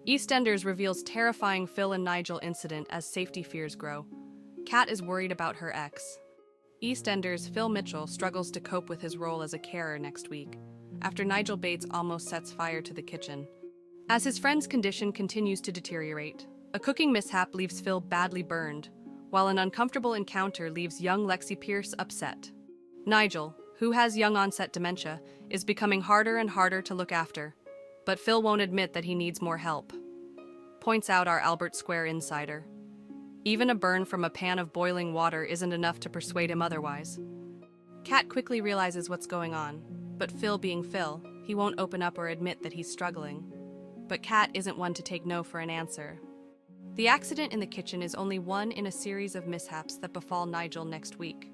EastEnders reveals terrifying Phil and Nigel incident as safety fears grow. Kat is worried about her ex. EastEnders Phil Mitchell struggles to cope with his role as a carer next week, after Nigel Bates almost sets fire to the kitchen. As his friend's condition continues to deteriorate, a cooking mishap leaves Phil badly burned, while an uncomfortable encounter leaves young Lexi Pierce upset. Nigel, who has young-onset dementia, is becoming harder and harder to look after, but Phil won't admit that he needs more help. Points out our Albert Square insider. Even a burn from a pan of boiling water isn't enough to persuade him otherwise. Kat quickly realizes what's going on, but Phil being Phil, he won't open up or admit that he's struggling. But Kat isn't one to take no for an answer. The accident in the kitchen is only one in a series of mishaps that befall Nigel next week,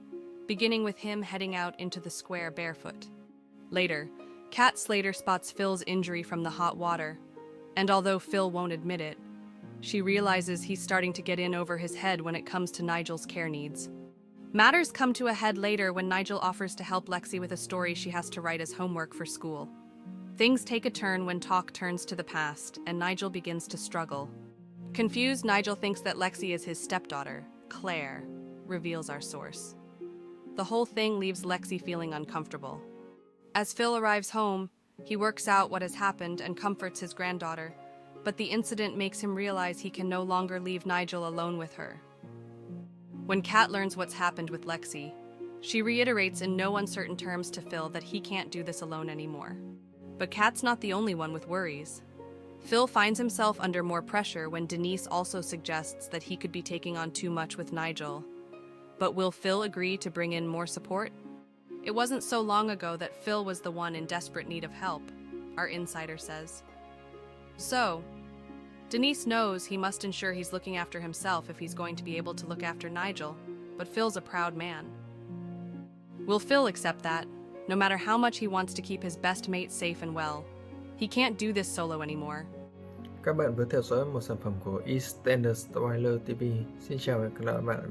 beginning with him heading out into the square barefoot. Later, Kat Slater spots Phil's injury from the hot water, and although Phil won't admit it, she realizes he's starting to get in over his head when it comes to Nigel's care needs. Matters come to a head later when Nigel offers to help Lexi with a story she has to write as homework for school. Things take a turn when talk turns to the past, and Nigel begins to struggle. Confused, Nigel thinks that Lexi is his stepdaughter, Claire, reveals our source. The whole thing leaves Lexi feeling uncomfortable. As Phil arrives home, he works out what has happened and comforts his granddaughter, but the incident makes him realize he can no longer leave Nigel alone with her. When Kat learns what's happened with Lexi, she reiterates in no uncertain terms to Phil that he can't do this alone anymore. But Kat's not the only one with worries. Phil finds himself under more pressure when Denise also suggests that he could be taking on too much with Nigel. But will Phil agree to bring in more support? It wasn't so long ago that Phil was the one in desperate need of help, our insider says. So, Denise knows he must ensure he's looking after himself if he's going to be able to look after Nigel, but Phil's a proud man. Will Phil accept that, no matter how much he wants to keep his best mate safe and well? He can't do this solo anymore. Các bạn vừa theo dõi một sản phẩm của EastEnders Spoiler TV. Xin chào và hẹn gặp lại các bạn